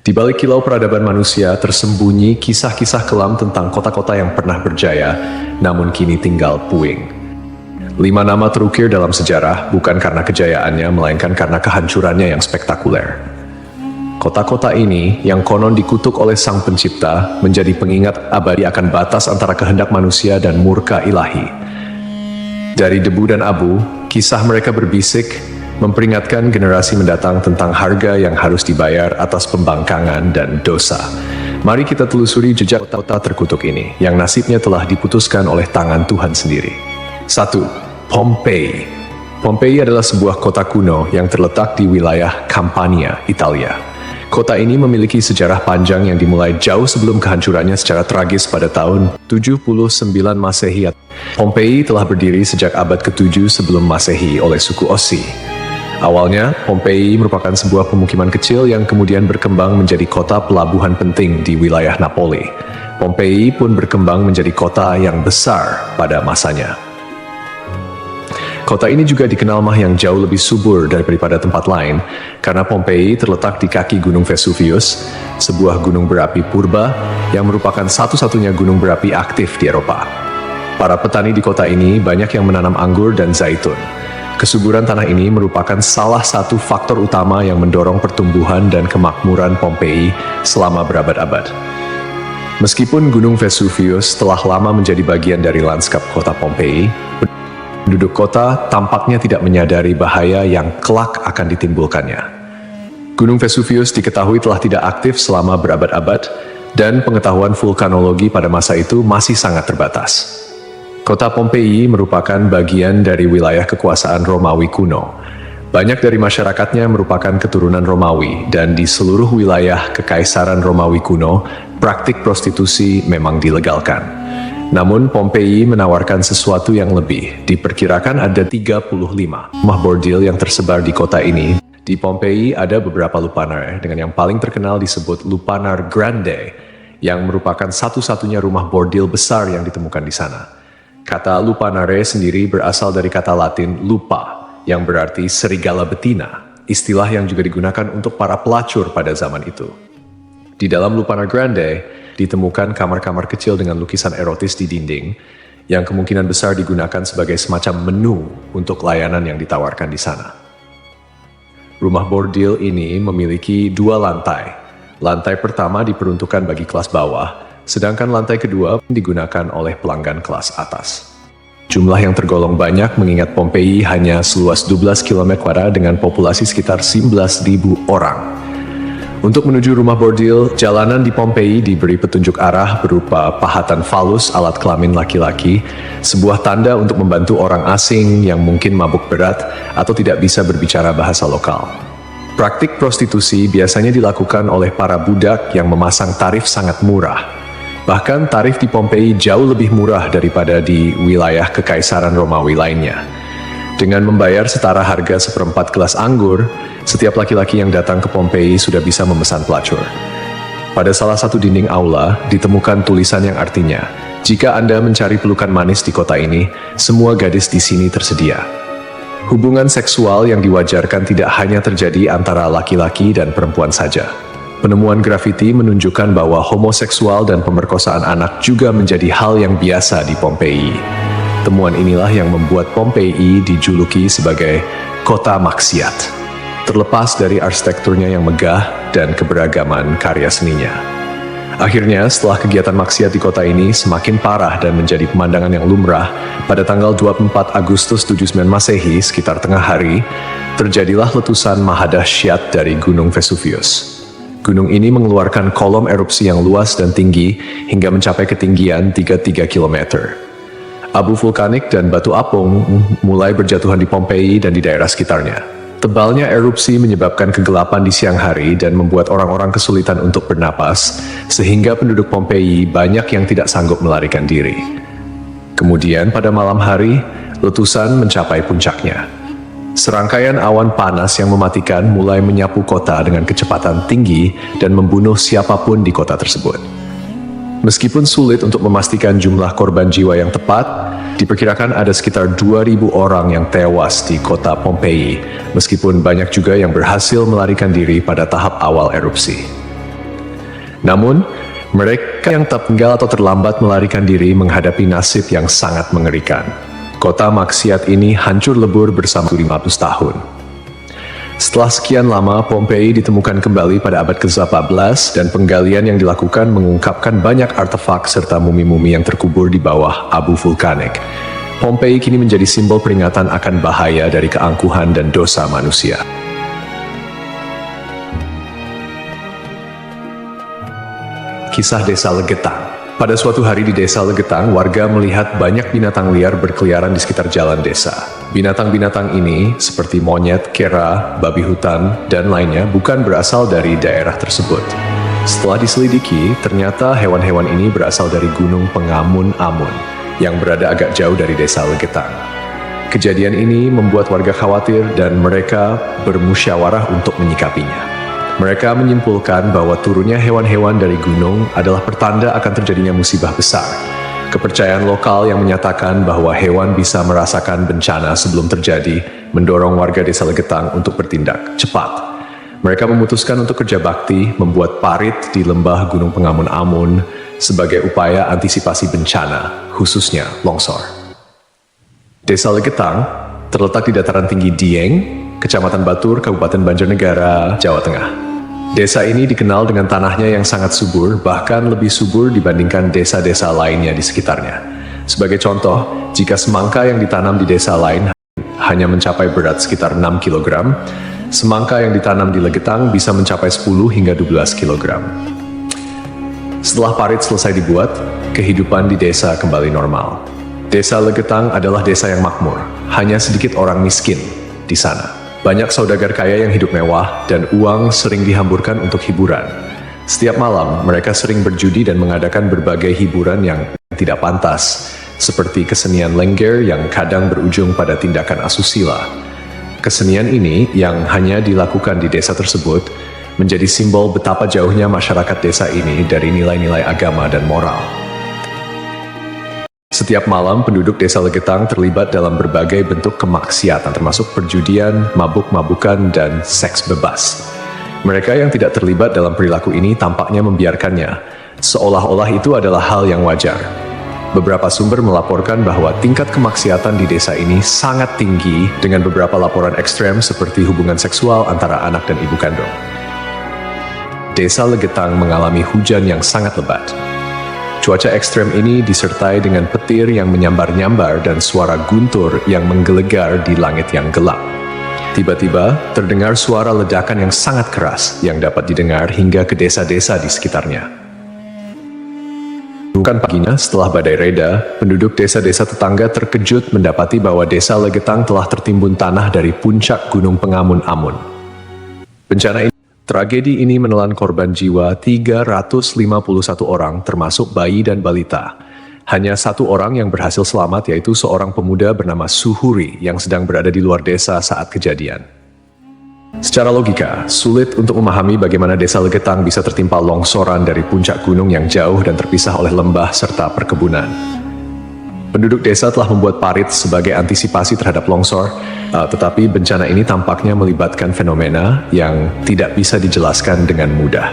Di balik kilau peradaban manusia tersembunyi kisah-kisah kelam tentang kota-kota yang pernah berjaya, namun kini tinggal puing. 5 nama terukir dalam sejarah bukan karena kejayaannya, melainkan karena kehancurannya yang spektakuler. Kota-kota ini, yang konon dikutuk oleh Sang Pencipta, menjadi pengingat abadi akan batas antara kehendak manusia dan murka ilahi. Dari debu dan abu, kisah mereka berbisik, memperingatkan generasi mendatang tentang harga yang harus dibayar atas pembangkangan dan dosa. Mari kita telusuri jejak kota terkutuk ini, yang nasibnya telah diputuskan oleh tangan Tuhan sendiri. 1. Pompei. Pompei adalah sebuah kota kuno yang terletak di wilayah Campania, Italia. Kota ini memiliki sejarah panjang yang dimulai jauh sebelum kehancurannya secara tragis pada tahun 79 Masehi. Pompei telah berdiri sejak abad ke-7 sebelum Masehi oleh suku Ossi. Awalnya, Pompei merupakan sebuah pemukiman kecil yang kemudian berkembang menjadi kota pelabuhan penting di wilayah Napoli. Pompei pun berkembang menjadi kota yang besar pada masanya. Kota ini juga dikenal yang jauh lebih subur daripada tempat lain, karena Pompei terletak di kaki Gunung Vesuvius, sebuah gunung berapi purba yang merupakan satu-satunya gunung berapi aktif di Eropa. Para petani di kota ini banyak yang menanam anggur dan zaitun. Kesuburan tanah ini merupakan salah satu faktor utama yang mendorong pertumbuhan dan kemakmuran Pompei selama berabad-abad. Meskipun Gunung Vesuvius telah lama menjadi bagian dari lanskap kota Pompei, penduduk kota tampaknya tidak menyadari bahaya yang kelak akan ditimbulkannya. Gunung Vesuvius diketahui telah tidak aktif selama berabad-abad, dan pengetahuan vulkanologi pada masa itu masih sangat terbatas. Kota Pompei merupakan bagian dari wilayah kekuasaan Romawi kuno. Banyak dari masyarakatnya merupakan keturunan Romawi, dan di seluruh wilayah Kekaisaran Romawi kuno, praktik prostitusi memang dilegalkan. Namun Pompei menawarkan sesuatu yang lebih. Diperkirakan ada 35 rumah bordil yang tersebar di kota ini. Di Pompei ada beberapa lupanar, dengan yang paling terkenal disebut Lupanar Grande, yang merupakan satu-satunya rumah bordil besar yang ditemukan di sana. Kata lupanare sendiri berasal dari kata Latin lupa, yang berarti serigala betina, istilah yang juga digunakan untuk para pelacur pada zaman itu. Di dalam Lupanar Grande, ditemukan kamar-kamar kecil dengan lukisan erotis di dinding, yang kemungkinan besar digunakan sebagai semacam menu untuk layanan yang ditawarkan di sana. Rumah bordil ini memiliki 2 lantai. Lantai pertama diperuntukkan bagi kelas bawah, sedangkan lantai kedua digunakan oleh pelanggan kelas atas. Jumlah yang tergolong banyak mengingat Pompei hanya seluas 12 km² dengan populasi sekitar 11.000 orang. Untuk menuju rumah bordil, jalanan di Pompei diberi petunjuk arah berupa pahatan falus alat kelamin laki-laki, sebuah tanda untuk membantu orang asing yang mungkin mabuk berat atau tidak bisa berbicara bahasa lokal. Praktik prostitusi biasanya dilakukan oleh para budak yang memasang tarif sangat murah. Bahkan tarif di Pompei jauh lebih murah daripada di wilayah Kekaisaran Romawi lainnya. Dengan membayar setara harga seperempat gelas anggur, setiap laki-laki yang datang ke Pompei sudah bisa memesan pelacur. Pada salah satu dinding aula, ditemukan tulisan yang artinya, "Jika Anda mencari pelukan manis di kota ini, semua gadis di sini tersedia." Hubungan seksual yang diwajarkan tidak hanya terjadi antara laki-laki dan perempuan saja. Penemuan grafiti menunjukkan bahwa homoseksual dan pemerkosaan anak juga menjadi hal yang biasa di Pompei. Temuan inilah yang membuat Pompei dijuluki sebagai kota maksiat, terlepas dari arsitekturnya yang megah dan keberagaman karya seninya. Akhirnya, setelah kegiatan maksiat di kota ini semakin parah dan menjadi pemandangan yang lumrah, pada tanggal 24 Agustus 79 Masehi, sekitar tengah hari, terjadilah letusan mahadahsyat dari Gunung Vesuvius. Gunung ini mengeluarkan kolom erupsi yang luas dan tinggi hingga mencapai ketinggian 33 km. Abu vulkanik dan batu apung mulai berjatuhan di Pompei dan di daerah sekitarnya. Tebalnya erupsi menyebabkan kegelapan di siang hari dan membuat orang-orang kesulitan untuk bernapas, sehingga penduduk Pompei banyak yang tidak sanggup melarikan diri. Kemudian pada malam hari, letusan mencapai puncaknya. Serangkaian awan panas yang mematikan mulai menyapu kota dengan kecepatan tinggi dan membunuh siapapun di kota tersebut. Meskipun sulit untuk memastikan jumlah korban jiwa yang tepat, diperkirakan ada sekitar 2.000 orang yang tewas di kota Pompei, meskipun banyak juga yang berhasil melarikan diri pada tahap awal erupsi. Namun, mereka yang tertinggal atau terlambat melarikan diri menghadapi nasib yang sangat mengerikan. Kota maksiat ini hancur lebur bersama 500 tahun. Setelah sekian lama, Pompei ditemukan kembali pada abad ke-14 dan penggalian yang dilakukan mengungkapkan banyak artefak serta mumi-mumi yang terkubur di bawah abu vulkanik. Pompei kini menjadi simbol peringatan akan bahaya dari keangkuhan dan dosa manusia. Kisah Desa Legetang. Pada suatu hari di Desa Legetang, warga melihat banyak binatang liar berkeliaran di sekitar jalan desa. Binatang-binatang ini, seperti monyet, kera, babi hutan, dan lainnya, bukan berasal dari daerah tersebut. Setelah diselidiki, ternyata hewan-hewan ini berasal dari Gunung Pengamun-Amun, yang berada agak jauh dari Desa Legetang. Kejadian ini membuat warga khawatir dan mereka bermusyawarah untuk menyikapinya. Mereka menyimpulkan bahwa turunnya hewan-hewan dari gunung adalah pertanda akan terjadinya musibah besar. Kepercayaan lokal yang menyatakan bahwa hewan bisa merasakan bencana sebelum terjadi mendorong warga Desa Legetang untuk bertindak cepat. Mereka memutuskan untuk kerja bakti membuat parit di lembah Gunung Pengamun-Amun sebagai upaya antisipasi bencana, khususnya longsor. Desa Legetang terletak di dataran tinggi Dieng, Kecamatan Batur, Kabupaten Banjarnegara, Jawa Tengah. Desa ini dikenal dengan tanahnya yang sangat subur, bahkan lebih subur dibandingkan desa-desa lainnya di sekitarnya. Sebagai contoh, jika semangka yang ditanam di desa lain hanya mencapai berat sekitar 6 kg, semangka yang ditanam di Legetang bisa mencapai 10 hingga 12 kg. Setelah parit selesai dibuat, kehidupan di desa kembali normal. Desa Legetang adalah desa yang makmur, hanya sedikit orang miskin di sana. Banyak saudagar kaya yang hidup mewah dan uang sering dihamburkan untuk hiburan. Setiap malam, mereka sering berjudi dan mengadakan berbagai hiburan yang tidak pantas, seperti kesenian lengger yang kadang berujung pada tindakan asusila. Kesenian ini yang hanya dilakukan di desa tersebut menjadi simbol betapa jauhnya masyarakat desa ini dari nilai-nilai agama dan moral. Setiap malam, penduduk Desa Legetang terlibat dalam berbagai bentuk kemaksiatan, termasuk perjudian, mabuk-mabukan, dan seks bebas. Mereka yang tidak terlibat dalam perilaku ini tampaknya membiarkannya, seolah-olah itu adalah hal yang wajar. Beberapa sumber melaporkan bahwa tingkat kemaksiatan di desa ini sangat tinggi, dengan beberapa laporan ekstrem seperti hubungan seksual antara anak dan ibu kandung. Desa Legetang mengalami hujan yang sangat lebat. Cuaca ekstrem ini disertai dengan petir yang menyambar-nyambar dan suara guntur yang menggelegar di langit yang gelap. Tiba-tiba, terdengar suara ledakan yang sangat keras yang dapat didengar hingga ke desa-desa di sekitarnya. Bukan paginya, setelah badai reda, penduduk desa-desa tetangga terkejut mendapati bahwa Desa Legetang telah tertimbun tanah dari puncak Gunung Pengamun-Amun. Tragedi ini menelan korban jiwa 351 orang, termasuk bayi dan balita. Hanya satu orang yang berhasil selamat, yaitu seorang pemuda bernama Suhuri yang sedang berada di luar desa saat kejadian. Secara logika, sulit untuk memahami bagaimana Desa Legetang bisa tertimpa longsoran dari puncak gunung yang jauh dan terpisah oleh lembah serta perkebunan. Penduduk desa telah membuat parit sebagai antisipasi terhadap longsor, tetapi bencana ini tampaknya melibatkan fenomena yang tidak bisa dijelaskan dengan mudah.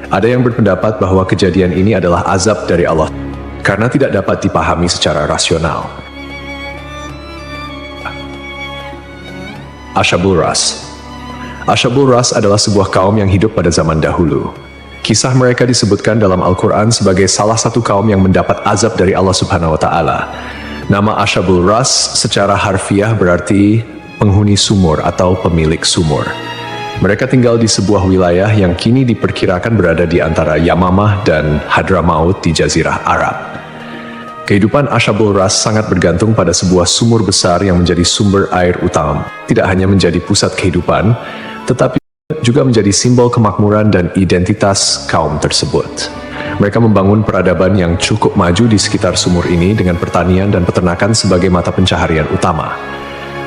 Ada yang berpendapat bahwa kejadian ini adalah azab dari Allah, karena tidak dapat dipahami secara rasional. Ashabul Ras. Ashabul Ras adalah sebuah kaum yang hidup pada zaman dahulu. Kisah mereka disebutkan dalam Al-Quran sebagai salah satu kaum yang mendapat azab dari Allah Subhanahu wa Ta'ala. Nama Ashabul Ras secara harfiah berarti penghuni sumur atau pemilik sumur. Mereka tinggal di sebuah wilayah yang kini diperkirakan berada di antara Yamamah dan Hadramaut di Jazirah Arab. Kehidupan Ashabul Ras sangat bergantung pada sebuah sumur besar yang menjadi sumber air utama. Tidak hanya menjadi pusat kehidupan, tetapi juga menjadi simbol kemakmuran dan identitas kaum tersebut. Mereka membangun peradaban yang cukup maju di sekitar sumur ini dengan pertanian dan peternakan sebagai mata pencaharian utama.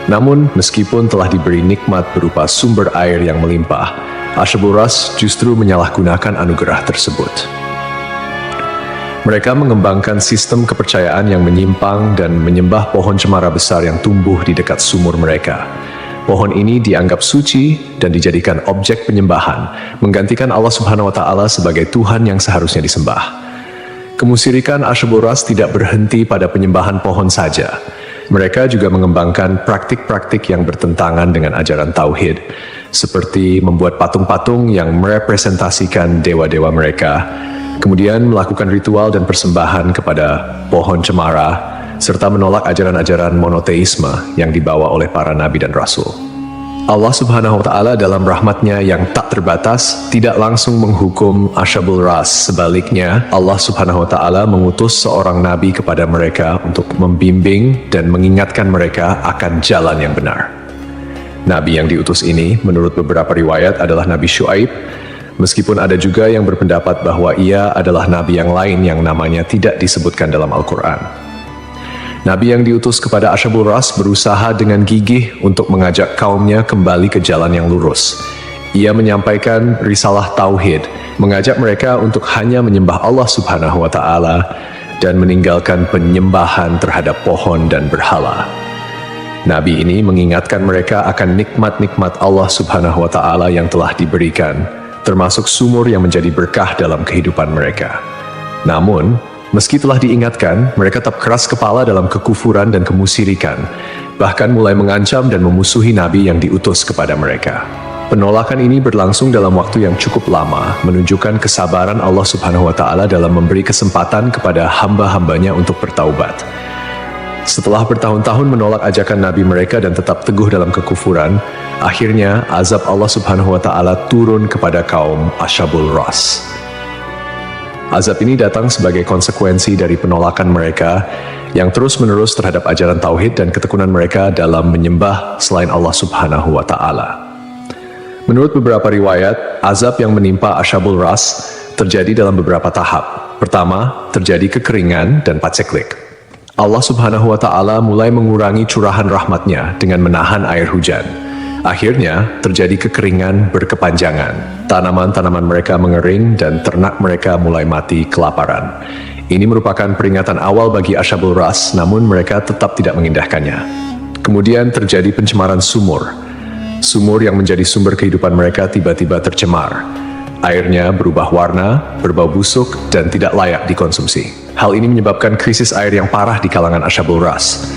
Namun, meskipun telah diberi nikmat berupa sumber air yang melimpah, Ashabul Ras justru menyalahgunakan anugerah tersebut. Mereka mengembangkan sistem kepercayaan yang menyimpang dan menyembah pohon cemara besar yang tumbuh di dekat sumur mereka. Pohon ini dianggap suci dan dijadikan objek penyembahan, menggantikan Allah Subhanahu wa Ta'ala sebagai Tuhan yang seharusnya disembah. Kemusyrikan Asyabul Ras tidak berhenti pada penyembahan pohon saja. Mereka juga mengembangkan praktik-praktik yang bertentangan dengan ajaran tauhid, seperti membuat patung-patung yang merepresentasikan dewa-dewa mereka, kemudian melakukan ritual dan persembahan kepada pohon cemara, serta menolak ajaran-ajaran monoteisme yang dibawa oleh para nabi dan rasul. Allah Subhanahu wa Ta'ala dalam rahmatnya yang tak terbatas tidak langsung menghukum Asyabul Ras. Sebaliknya, Allah Subhanahu wa Ta'ala mengutus seorang nabi kepada mereka untuk membimbing dan mengingatkan mereka akan jalan yang benar. Nabi yang diutus ini, menurut beberapa riwayat, adalah Nabi Syuaib, meskipun ada juga yang berpendapat bahwa ia adalah nabi yang lain yang namanya tidak disebutkan dalam Al-Quran. Nabi yang diutus kepada Asyabul Ras berusaha dengan gigih untuk mengajak kaumnya kembali ke jalan yang lurus. Ia menyampaikan risalah tauhid, mengajak mereka untuk hanya menyembah Allah Subhanahu wa Ta'ala dan meninggalkan penyembahan terhadap pohon dan berhala. Nabi ini mengingatkan mereka akan nikmat-nikmat Allah Subhanahu wa Ta'ala yang telah diberikan, termasuk sumur yang menjadi berkah dalam kehidupan mereka. Namun, meski telah diingatkan, mereka tetap keras kepala dalam kekufuran dan kemusyrikan, bahkan mulai mengancam dan memusuhi Nabi yang diutus kepada mereka. Penolakan ini berlangsung dalam waktu yang cukup lama, menunjukkan kesabaran Allah Subhanahu wa Ta'ala dalam memberi kesempatan kepada hamba-hambanya untuk bertaubat. Setelah bertahun-tahun menolak ajakan Nabi mereka dan tetap teguh dalam kekufuran, akhirnya azab Allah Subhanahu wa Ta'ala turun kepada kaum Asyabul Ras. Azab ini datang sebagai konsekuensi dari penolakan mereka yang terus-menerus terhadap ajaran tauhid dan ketekunan mereka dalam menyembah selain Allah Subhanahu wa Ta'ala. Menurut beberapa riwayat, azab yang menimpa Asyabul Ras terjadi dalam beberapa tahap. Pertama, terjadi kekeringan dan paceklik. Allah Subhanahu wa Ta'ala mulai mengurangi curahan rahmatnya dengan menahan air hujan. Akhirnya, terjadi kekeringan berkepanjangan. Tanaman-tanaman mereka mengering dan ternak mereka mulai mati kelaparan. Ini merupakan peringatan awal bagi Asyabul Ras, namun mereka tetap tidak mengindahkannya. Kemudian terjadi pencemaran sumur. Sumur yang menjadi sumber kehidupan mereka tiba-tiba tercemar. Airnya berubah warna, berbau busuk, dan tidak layak dikonsumsi. Hal ini menyebabkan krisis air yang parah di kalangan Asyabul Ras.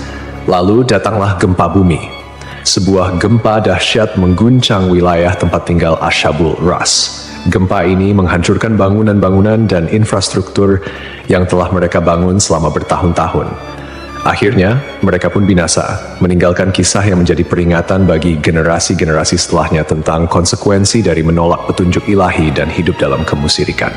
Lalu datanglah gempa bumi. Sebuah gempa dahsyat mengguncang wilayah tempat tinggal Asyabul Ras. Gempa ini menghancurkan bangunan-bangunan dan infrastruktur yang telah mereka bangun selama bertahun-tahun. Akhirnya, mereka pun binasa, meninggalkan kisah yang menjadi peringatan bagi generasi-generasi setelahnya tentang konsekuensi dari menolak petunjuk ilahi dan hidup dalam kemusyrikan.